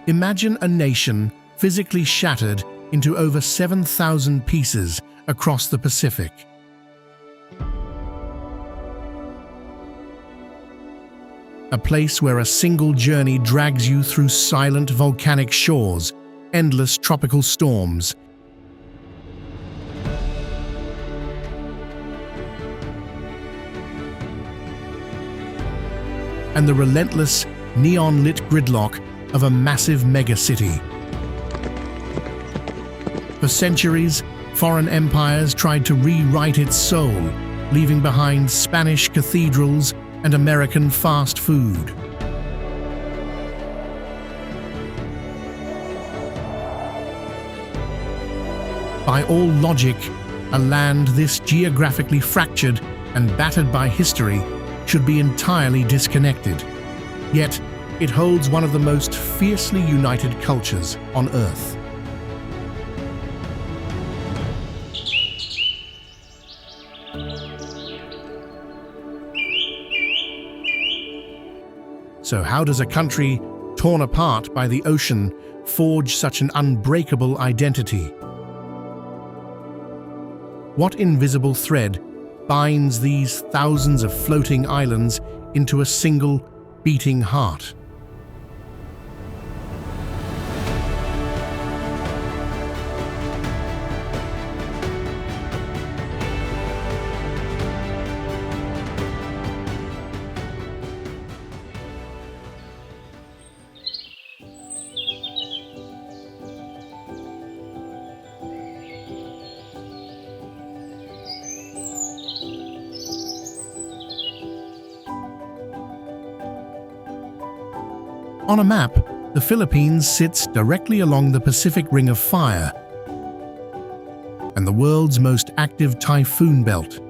Imagine a nation physically shattered into over 7,000 pieces across the Pacific. A place where a single journey drags you through silent volcanic shores, endless tropical storms, and the relentless, neon-lit gridlock of a massive megacity. For centuries, foreign empires tried to rewrite its soul, leaving behind Spanish cathedrals and American fast food. By all logic, a land this geographically fractured and battered by history should be entirely disconnected. Yet, it holds one of the most fiercely united cultures on Earth. So how does a country torn apart by the ocean forge such an unbreakable identity? What invisible thread binds these thousands of floating islands into a single beating heart? On a map, the Philippines sits directly along the Pacific Ring of Fire and the world's most active typhoon belt.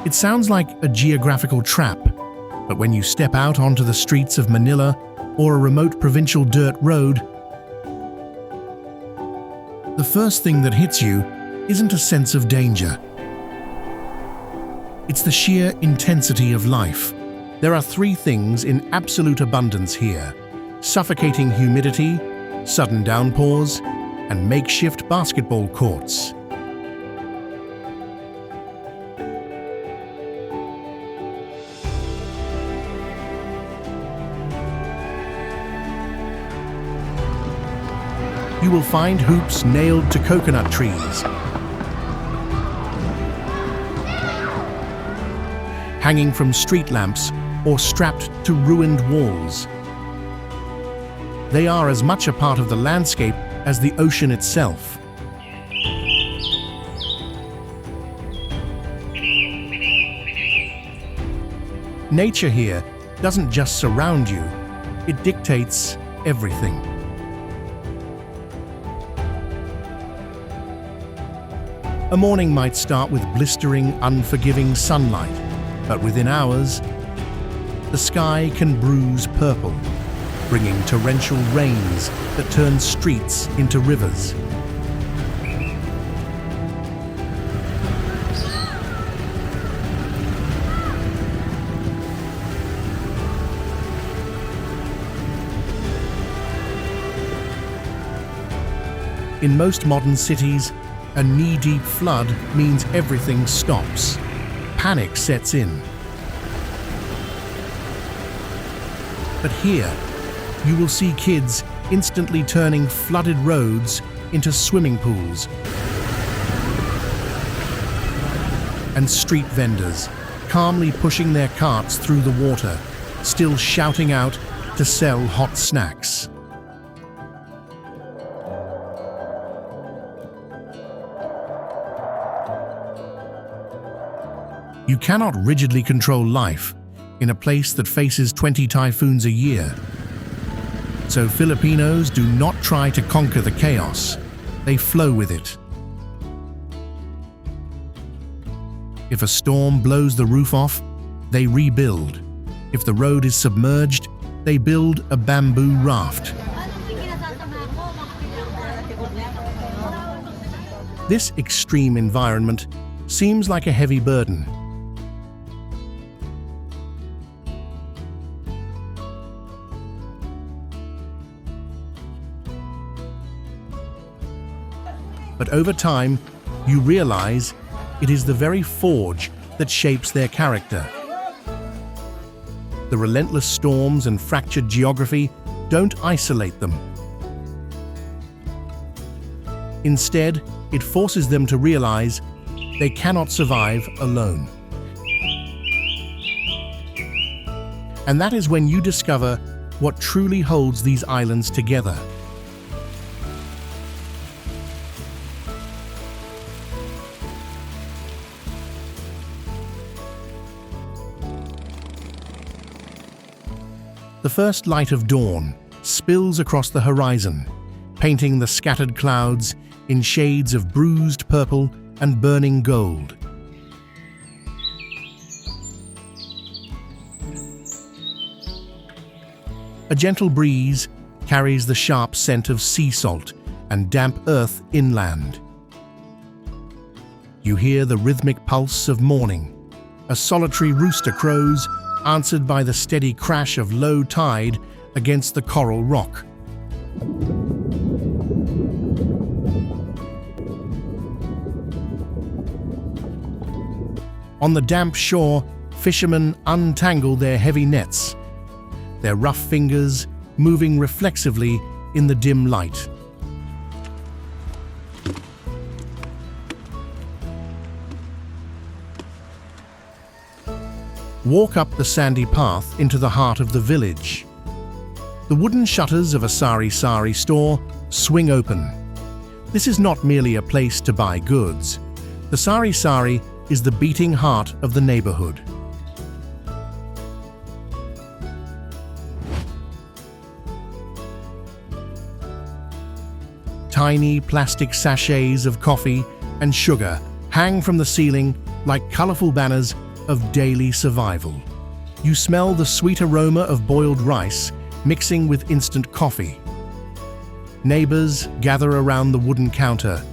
It sounds like a geographical trap, but when you step out onto the streets of Manila or a remote provincial dirt road, the first thing that hits you isn't a sense of danger. It's the sheer intensity of life. There are three things in absolute abundance here: suffocating humidity, sudden downpours, and makeshift basketball courts. You will find hoops nailed to coconut trees, hanging from street lamps or strapped to ruined walls. They are as much a part of the landscape as the ocean itself. Nature here doesn't just surround you, it dictates everything. A morning might start with blistering, unforgiving sunlight, but within hours, the sky can bruise purple, bringing torrential rains that turn streets into rivers. In most modern cities, a knee-deep flood means everything stops. Panic sets in. But here, you will see kids instantly turning flooded roads into swimming pools, and street vendors calmly pushing their carts through the water, still shouting out to sell hot snacks. You cannot rigidly control life in a place that faces 20 typhoons a year. So Filipinos do not try to conquer the chaos, they flow with it. If a storm blows the roof off, they rebuild. If the road is submerged, they build a bamboo raft. This extreme environment seems like a heavy burden. But over time, you realize it is the very forge that shapes their character. The relentless storms and fractured geography don't isolate them. Instead, it forces them to realize they cannot survive alone. And that is when you discover what truly holds these islands together. The first light of dawn spills across the horizon, painting the scattered clouds in shades of bruised purple and burning gold. A gentle breeze carries the sharp scent of sea salt and damp earth inland. You hear the rhythmic pulse of morning. A solitary rooster crows, answered by the steady crash of low tide against the coral rock. On the damp shore, fishermen untangle their heavy nets, their rough fingers moving reflexively in the dim light. Walk up the sandy path into the heart of the village. The wooden shutters of a sari-sari store swing open. This is not merely a place to buy goods. The sari-sari is the beating heart of the neighborhood. Tiny plastic sachets of coffee and sugar hang from the ceiling like colorful banners of daily survival. You smell the sweet aroma of boiled rice mixing with instant coffee. Neighbors gather around the wooden counter.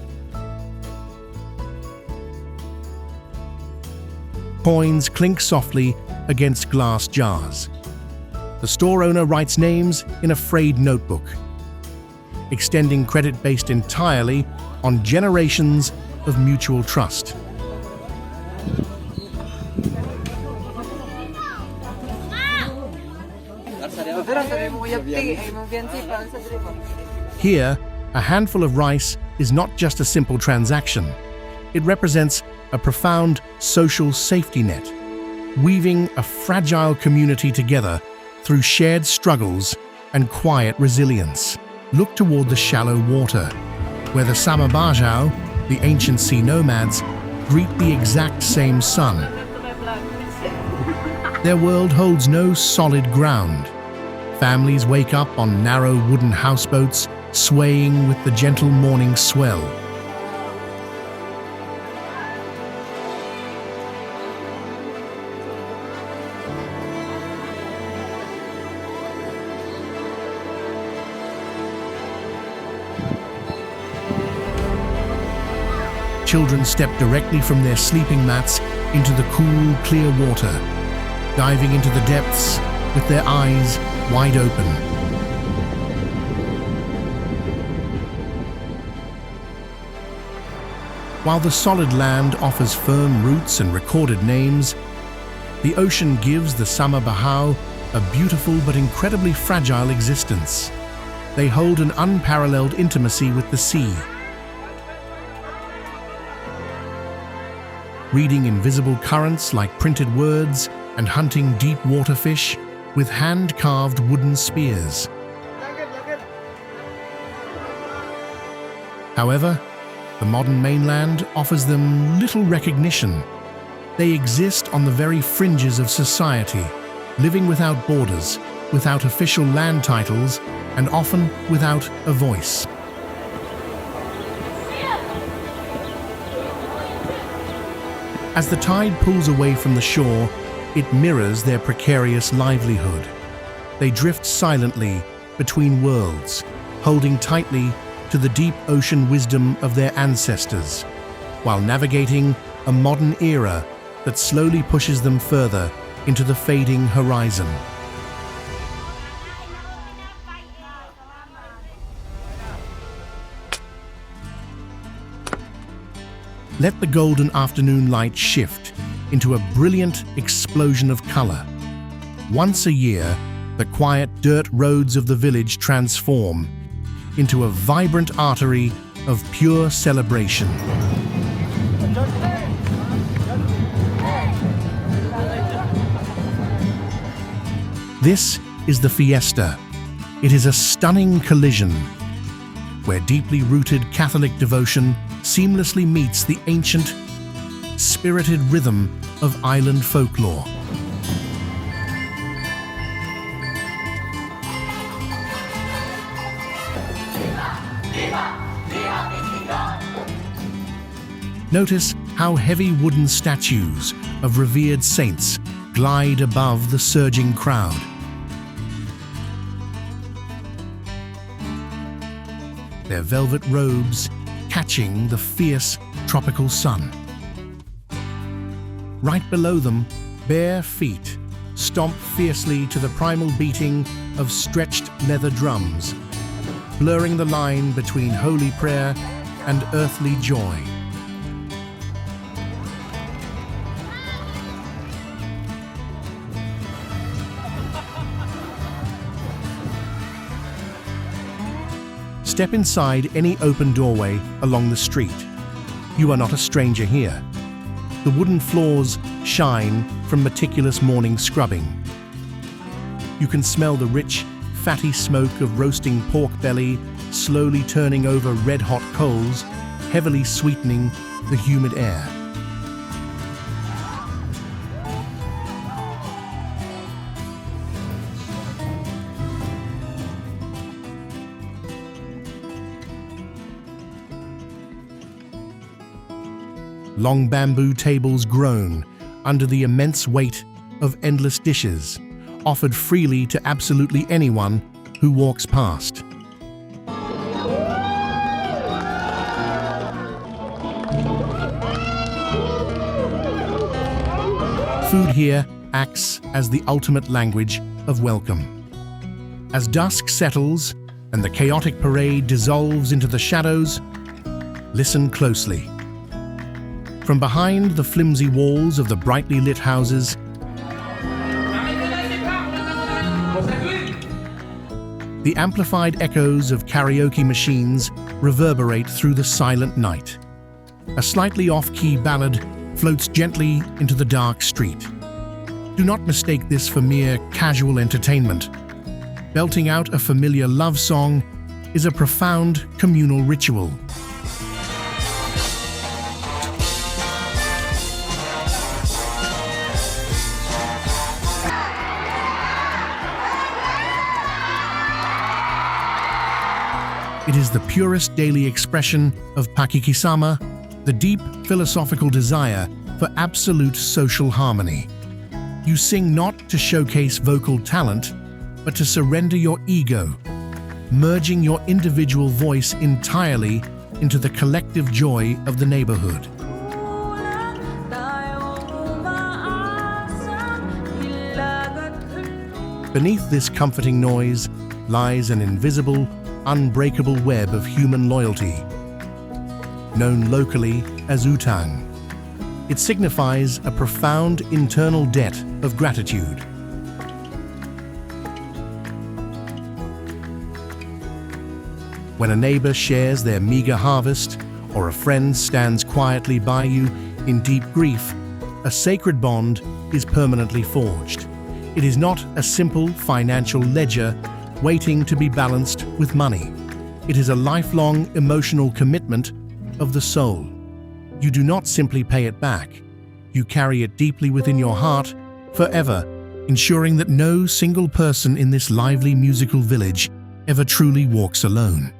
Coins clink softly against glass jars. The store owner writes names in a frayed notebook, extending credit based entirely on generations of mutual trust. Here, a handful of rice is not just a simple transaction. It represents a profound social safety net, weaving a fragile community together through shared struggles and quiet resilience. Look toward the shallow water, where the Sama Bajau, the ancient sea nomads, greet the exact same sun. Their world holds no solid ground. Families wake up on narrow wooden houseboats, swaying with the gentle morning swell. Children step directly from their sleeping mats into the cool, clear water, diving into the depths with their eyes wide open. While the solid land offers firm roots and recorded names, the ocean gives the Sama Bajau a beautiful but incredibly fragile existence. They hold an unparalleled intimacy with the sea. Reading invisible currents like printed words and hunting deep water fish with hand-carved wooden spears. However, the modern mainland offers them little recognition. They exist on the very fringes of society, living without borders, without official land titles, and often without a voice. As the tide pulls away from the shore, it mirrors their precarious livelihood. They drift silently between worlds, holding tightly to the deep ocean wisdom of their ancestors, while navigating a modern era that slowly pushes them further into the fading horizon. Let the golden afternoon light shift into a brilliant explosion of color. Once a year, the quiet dirt roads of the village transform into a vibrant artery of pure celebration. This is the fiesta. It is a stunning collision where deeply rooted Catholic devotion seamlessly meets the ancient, spirited rhythm of island folklore. Notice how heavy wooden statues of revered saints glide above the surging crowd. Their velvet robes catching the fierce tropical sun. Right below them, bare feet stomp fiercely to the primal beating of stretched leather drums, blurring the line between holy prayer and earthly joy. Step inside any open doorway along the street. You are not a stranger here. The wooden floors shine from meticulous morning scrubbing. You can smell the rich, fatty smoke of roasting pork belly slowly turning over red-hot coals, heavily sweetening the humid air. Long bamboo tables groan under the immense weight of endless dishes, offered freely to absolutely anyone who walks past. Food here acts as the ultimate language of welcome. As dusk settles and the chaotic parade dissolves into the shadows, listen closely. From behind the flimsy walls of the brightly lit houses, the amplified echoes of karaoke machines reverberate through the silent night. A slightly off-key ballad floats gently into the dark street. Do not mistake this for mere casual entertainment. Belting out a familiar love song is a profound communal ritual. It is the purest daily expression of pakikisama, the deep philosophical desire for absolute social harmony. You sing not to showcase vocal talent, but to surrender your ego, merging your individual voice entirely into the collective joy of the neighborhood. Beneath this comforting noise lies an invisible, unbreakable web of human loyalty, known locally as utang. It signifies a profound internal debt of gratitude. When a neighbor shares their meager harvest, or a friend stands quietly by you in deep grief, a sacred bond is permanently forged. It is not a simple financial ledger waiting to be balanced with money. It is a lifelong emotional commitment of the soul. You do not simply pay it back. You carry it deeply within your heart forever, ensuring that no single person in this lively musical village ever truly walks alone.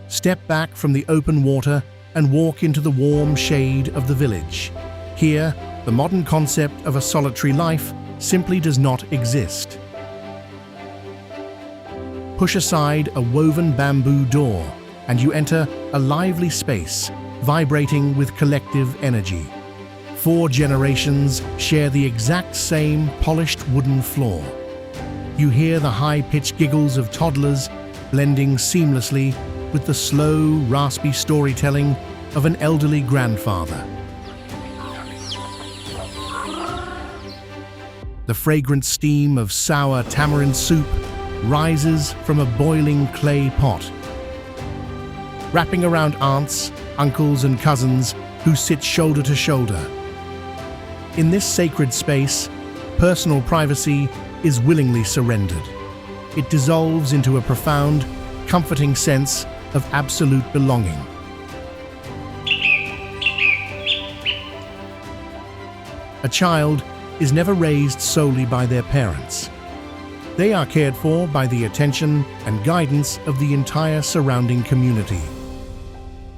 Step back from the open water and walk into the warm shade of the village. Here, the modern concept of a solitary life simply does not exist. Push aside a woven bamboo door, and you enter a lively space vibrating with collective energy. 4 generations share the exact same polished wooden floor. You hear the high-pitched giggles of toddlers blending seamlessly with the slow, raspy storytelling of an elderly grandfather. The fragrant steam of sour tamarind soup rises from a boiling clay pot, wrapping around aunts, uncles, and cousins who sit shoulder to shoulder. In this sacred space, personal privacy is willingly surrendered. It dissolves into a profound, comforting sense of absolute belonging. A child is never raised solely by their parents. They are cared for by the attention and guidance of the entire surrounding community.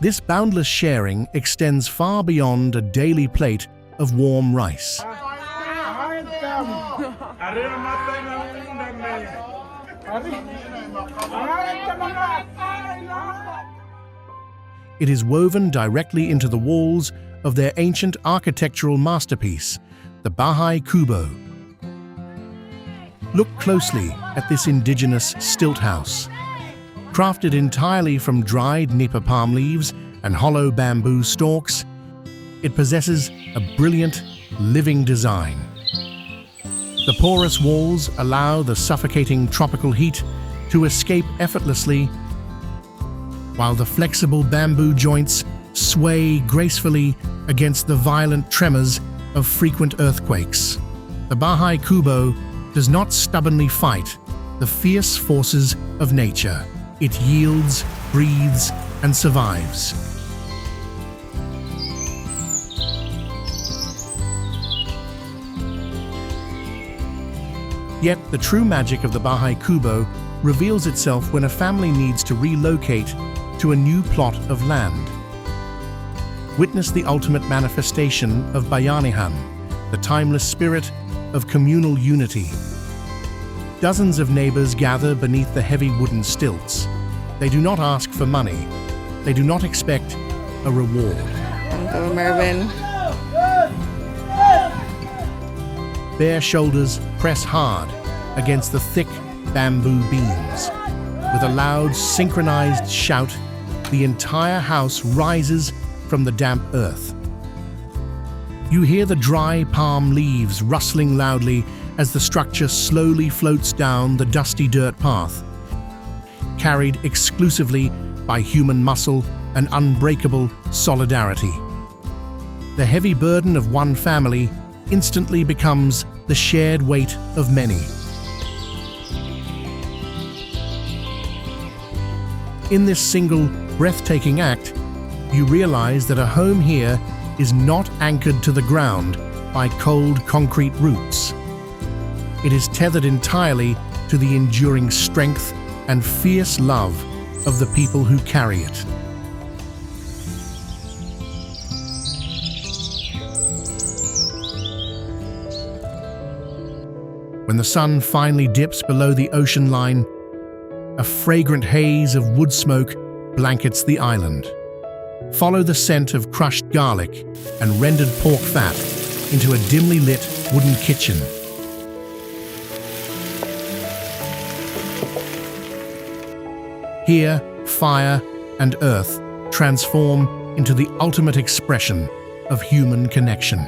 This boundless sharing extends far beyond a daily plate of warm rice. It is woven directly into the walls of their ancient architectural masterpiece, the Bahay Kubo. Look closely at this indigenous stilt house. Crafted entirely from dried nipa palm leaves and hollow bamboo stalks, it possesses a brilliant, living design. The porous walls allow the suffocating tropical heat to escape effortlessly, while the flexible bamboo joints sway gracefully against the violent tremors of frequent earthquakes. The Bahay Kubo does not stubbornly fight the fierce forces of nature. It yields, breathes, and survives. Yet the true magic of the Bahay Kubo reveals itself when a family needs to relocate to a new plot of land. Witness the ultimate manifestation of Bayanihan, the timeless spirit of communal unity. Dozens of neighbors gather beneath the heavy wooden stilts. They do not ask for money. They do not expect a reward. Uncle Mervin. Bare shoulders press hard against the thick bamboo beams. With a loud, synchronized shout, the entire house rises from the damp earth. You hear the dry palm leaves rustling loudly as the structure slowly floats down the dusty dirt path, carried exclusively by human muscle and unbreakable solidarity. The heavy burden of one family instantly becomes the shared weight of many. In this single, breathtaking act, you realize that a home here is not anchored to the ground by cold concrete roots. It is tethered entirely to the enduring strength and fierce love of the people who carry it. When the sun finally dips below the ocean line, a fragrant haze of wood smoke blankets the island. Follow the scent of crushed garlic and rendered pork fat into a dimly lit wooden kitchen. Here, fire and earth transform into the ultimate expression of human connection.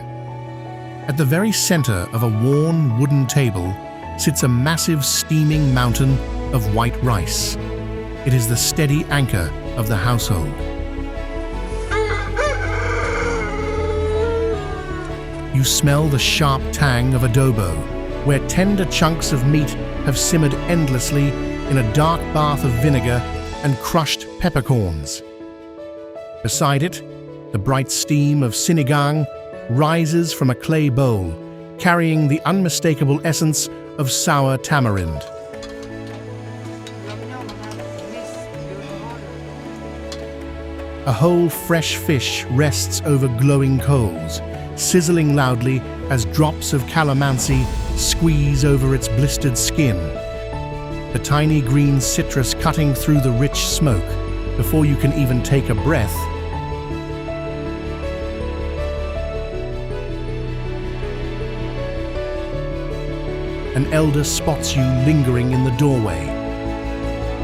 At the very center of a worn wooden table sits a massive steaming mountain of white rice. It is the steady anchor of the household. You smell the sharp tang of adobo, where tender chunks of meat have simmered endlessly in a dark bath of vinegar and crushed peppercorns. Beside it, the bright steam of sinigang rises from a clay bowl, carrying the unmistakable essence of sour tamarind. A whole fresh fish rests over glowing coals, sizzling loudly as drops of calamansi squeeze over its blistered skin. The tiny green citrus cutting through the rich smoke before you can even take a breath. an elder spots you lingering in the doorway.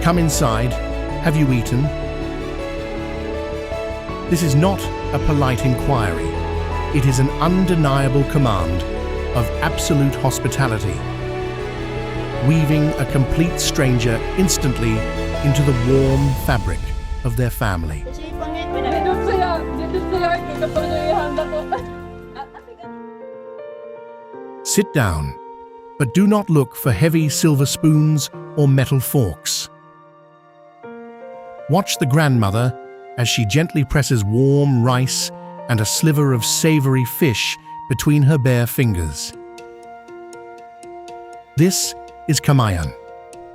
Come inside. Have you eaten? This is not a polite inquiry. It is an undeniable command of absolute hospitality, weaving a complete stranger instantly into the warm fabric of their family. Sit down, but do not look for heavy silver spoons or metal forks. Watch the grandmother as she gently presses warm rice and a sliver of savory fish between her bare fingers. This is kamayan.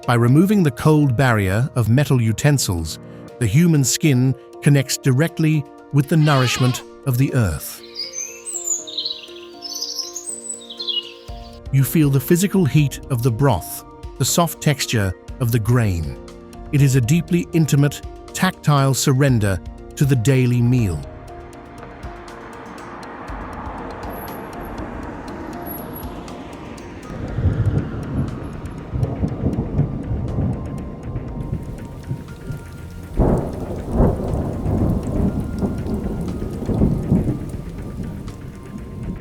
By removing the cold barrier of metal utensils, the human skin connects directly with the nourishment of the earth. You feel the physical heat of the broth, the soft texture of the grain. It is a deeply intimate, tactile surrender to the daily meal.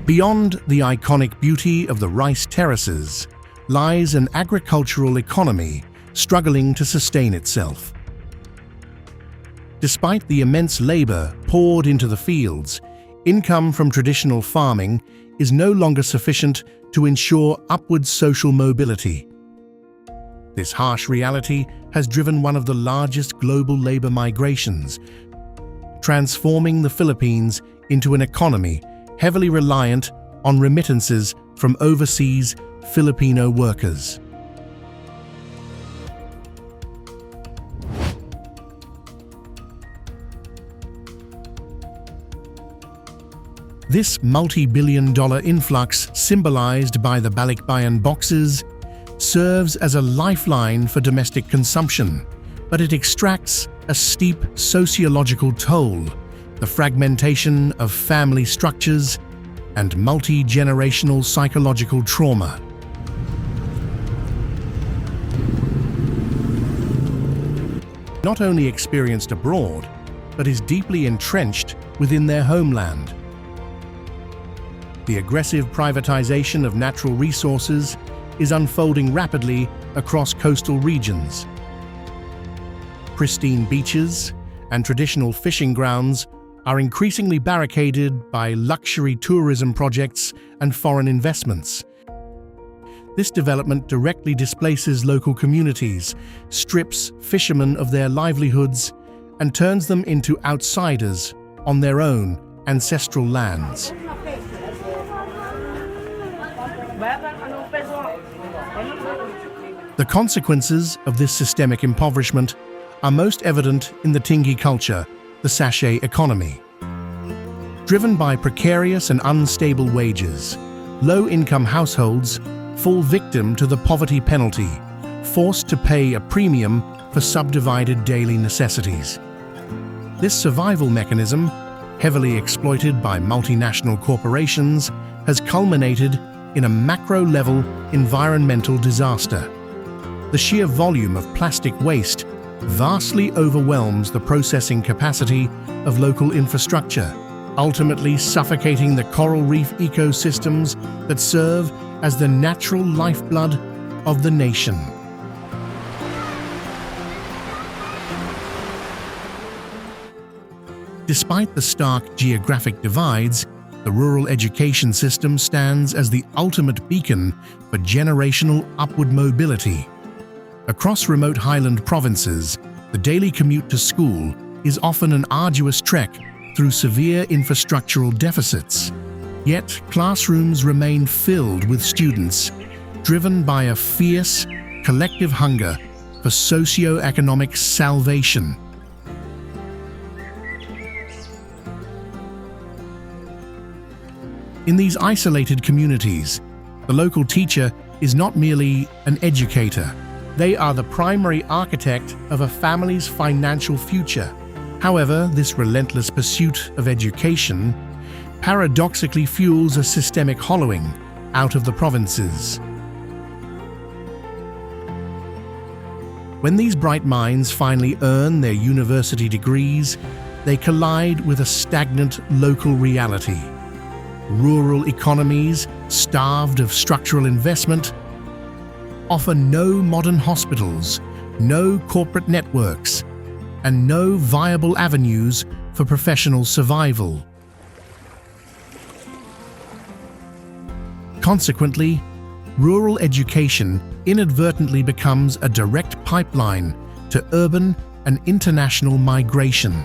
Beyond the iconic beauty of the rice terraces lies an agricultural economy struggling to sustain itself. Despite the immense labor poured into the fields, income from traditional farming is no longer sufficient to ensure upward social mobility. This harsh reality has driven one of the largest global labor migrations, transforming the Philippines into an economy heavily reliant on remittances from overseas Filipino workers. This multi-billion-dollar influx, symbolized by the balikbayan boxes, serves as a lifeline for domestic consumption, but it extracts a steep sociological toll, the fragmentation of family structures, and multi-generational psychological trauma. Not only experienced abroad, but is deeply entrenched within their homeland. The aggressive privatization of natural resources is unfolding rapidly across coastal regions. Pristine beaches and traditional fishing grounds are increasingly barricaded by luxury tourism projects and foreign investments. This development directly displaces local communities, strips fishermen of their livelihoods, and turns them into outsiders on their own ancestral lands. The consequences of this systemic impoverishment are most evident in the Tinggi culture, the sachet economy. Driven by precarious and unstable wages, low-income households fall victim to the poverty penalty, forced to pay a premium for subdivided daily necessities. This survival mechanism, heavily exploited by multinational corporations, has culminated in a macro-level environmental disaster. The sheer volume of plastic waste vastly overwhelms the processing capacity of local infrastructure, ultimately suffocating the coral reef ecosystems that serve as the natural lifeblood of the nation. Despite the stark geographic divides, the rural education system stands as the ultimate beacon for generational upward mobility. Across remote highland provinces, the daily commute to school is often an arduous trek through severe infrastructural deficits. Yet classrooms remain filled with students, driven by a fierce, collective hunger for socio-economic salvation. In these isolated communities, the local teacher is not merely an educator. They are the primary architect of a family's financial future. However, this relentless pursuit of education paradoxically fuels a systemic hollowing out of the provinces. When these bright minds finally earn their university degrees, they collide with a stagnant local reality. Rural economies, starved of structural investment, offer no modern hospitals, no corporate networks, and no viable avenues for professional survival. Consequently, rural education inadvertently becomes a direct pipeline to urban and international migration.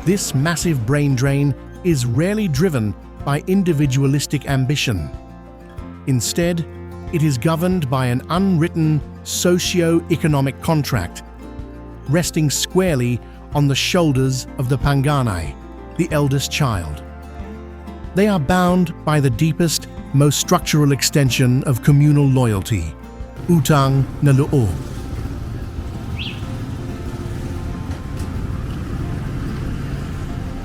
This massive brain drain is rarely driven by individualistic ambition. Instead, it is governed by an unwritten socio-economic contract, resting squarely on the shoulders of the Panganay, the eldest child. They are bound by the deepest, most structural extension of communal loyalty, utang na loob.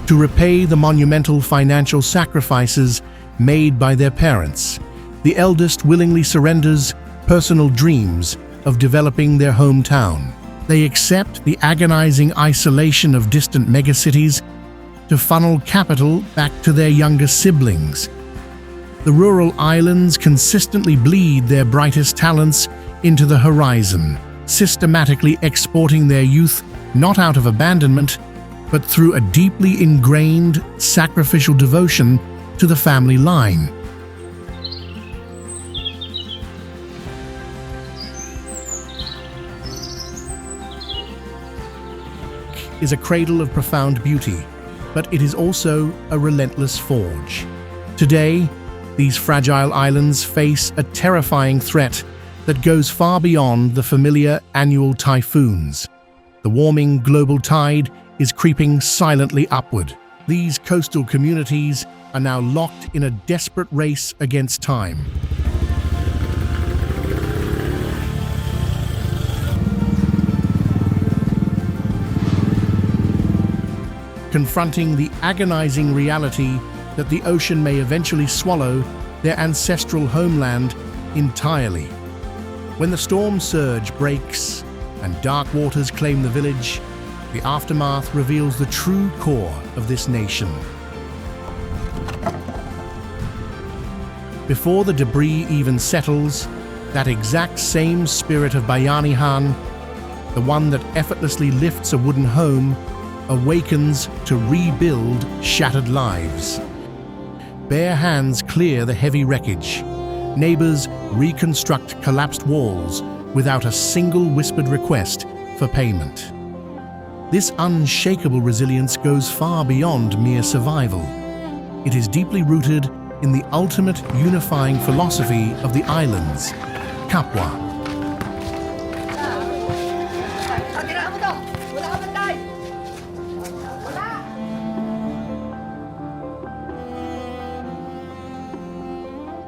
To repay the monumental financial sacrifices made by their parents, the eldest willingly surrenders personal dreams of developing their hometown. They accept the agonizing isolation of distant megacities to funnel capital back to their younger siblings. The rural islands consistently bleed their brightest talents into the horizon, systematically exporting their youth not out of abandonment, but through a deeply ingrained, sacrificial devotion to the family line. Is a cradle of profound beauty, but it is also a relentless forge. Today, these fragile islands face a terrifying threat that goes far beyond the familiar annual typhoons. The warming global tide is creeping silently upward. These coastal communities are now locked in a desperate race against time. Confronting the agonizing reality that the ocean may eventually swallow their ancestral homeland entirely. When the storm surge breaks and dark waters claim the village, the aftermath reveals the true core of this nation. Before the debris even settles, that exact same spirit of Bayanihan, the one that effortlessly lifts a wooden home, awakens to rebuild shattered lives. Bare hands clear the heavy wreckage. Neighbors reconstruct collapsed walls without a single whispered request for payment. This unshakable resilience goes far beyond mere survival. It is deeply rooted in the ultimate unifying philosophy of the islands, Kapwa.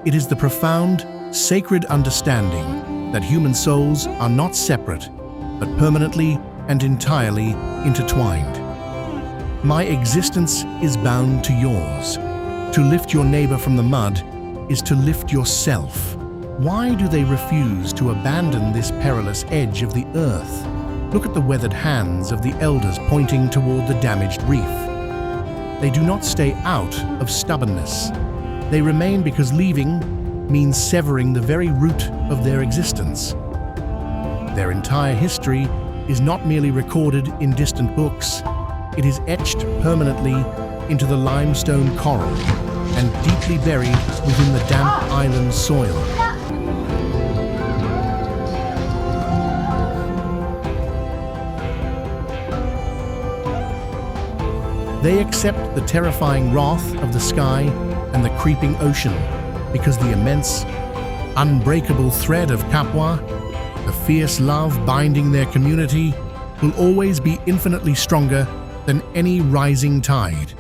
It is the profound, sacred understanding that human souls are not separate, but permanently and entirely intertwined. My existence is bound to yours. To lift your neighbor from the mud is to lift yourself. Why do they refuse to abandon this perilous edge of the earth? Look at the weathered hands of the elders pointing toward the damaged reef. They do not stay out of stubbornness. They remain because leaving means severing the very root of their existence. Their entire history is not merely recorded in distant books, it is etched permanently into the limestone coral and deeply buried within the damp island soil. They accept the terrifying wrath of the sky and the creeping ocean because the immense, unbreakable thread of Kapwa, the fierce love binding their community, will always be infinitely stronger than any rising tide.